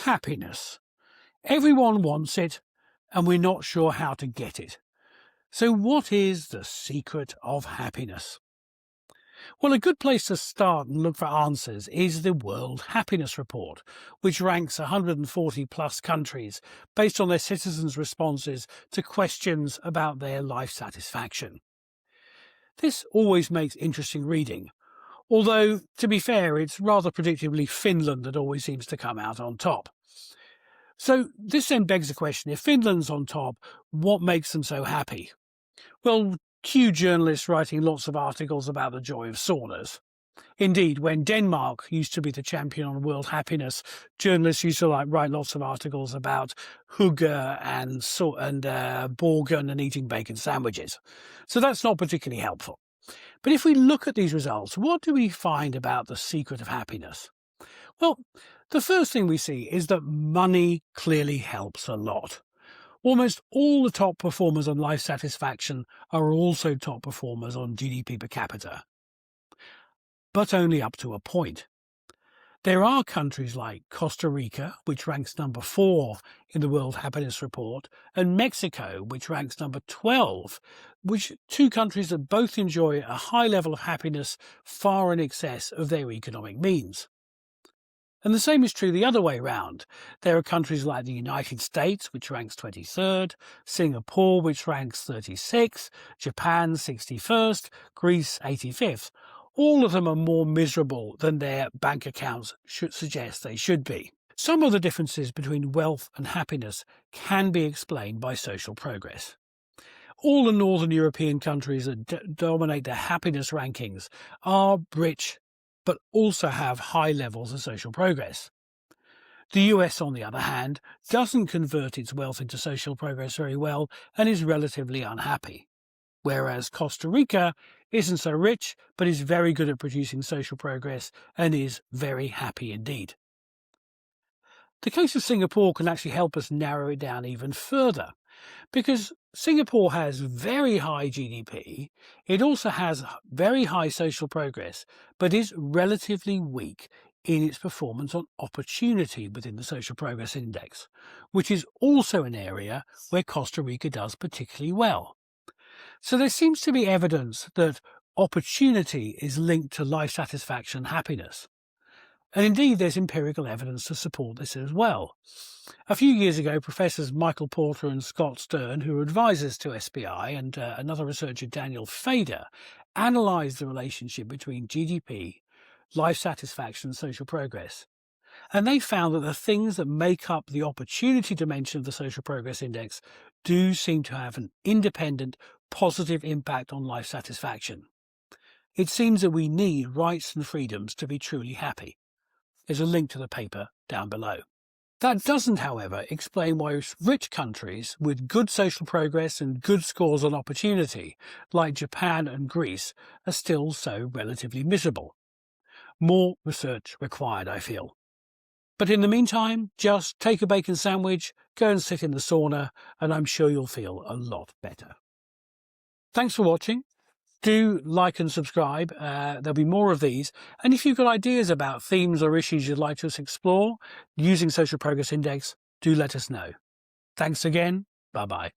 Happiness. Everyone wants it, and we're not sure how to get it. So what is the secret of happiness? Well, a good place to start and look for answers is the World Happiness Report, which ranks 140 plus countries based on their citizens' responses to questions about their life satisfaction. This always makes interesting reading, although, to be fair, it's rather predictably Finland that always seems to come out on top. So this then begs the question, if Finland's on top, what makes them so happy? Well, cue journalists writing lots of articles about the joy of saunas. Indeed, when Denmark used to be the champion on world happiness, journalists used to write lots of articles about hygge and Borgen and eating bacon sandwiches. So that's not particularly helpful. But if we look at these results, what do we find about the secret of happiness? Well, the first thing we see is that money clearly helps a lot. Almost all the top performers on life satisfaction are also top performers on GDP per capita. But only up to a point. There are countries like Costa Rica, which ranks number 4 in the World Happiness Report, and Mexico, which ranks number 12, which two countries that both enjoy a high level of happiness far in excess of their economic means. And the same is true the other way round. There are countries like the United States, which ranks 23rd, Singapore, which ranks 36th, Japan 61st, Greece 85th. All of them are more miserable than their bank accounts should suggest they should be. Some of the differences between wealth and happiness can be explained by social progress. All the Northern European countries that dominate the happiness rankings are rich, but also have high levels of social progress. The US, on the other hand, doesn't convert its wealth into social progress very well and is relatively unhappy. Whereas Costa Rica isn't so rich, but is very good at producing social progress and is very happy indeed. The case of Singapore can actually help us narrow it down even further, because Singapore has very high GDP, it also has very high social progress, but is relatively weak in its performance on opportunity within the Social Progress Index, which is also an area where Costa Rica does particularly well. So there seems to be evidence that opportunity is linked to life satisfaction and happiness. And indeed, there's empirical evidence to support this as well. A few years ago, Professors Michael Porter and Scott Stern, who are advisors to SPI, and another researcher, Daniel Fader, analysed the relationship between GDP, life satisfaction and social progress. And they found that the things that make up the opportunity dimension of the Social Progress Index do seem to have an independent, positive impact on life satisfaction. It seems that we need rights and freedoms to be truly happy. There's a link to the paper down below. That doesn't, however, explain why rich countries with good social progress and good scores on opportunity, like Japan and Greece, are still so relatively miserable. More research required, I feel. But in the meantime, just take a bacon sandwich, go and sit in the sauna, and I'm sure you'll feel a lot better. Thanks for watching. Do like and subscribe. There'll be more of these. And if you've got ideas about themes or issues you'd like us to explore using Social Progress Index, do let us know. Thanks again. Bye-bye.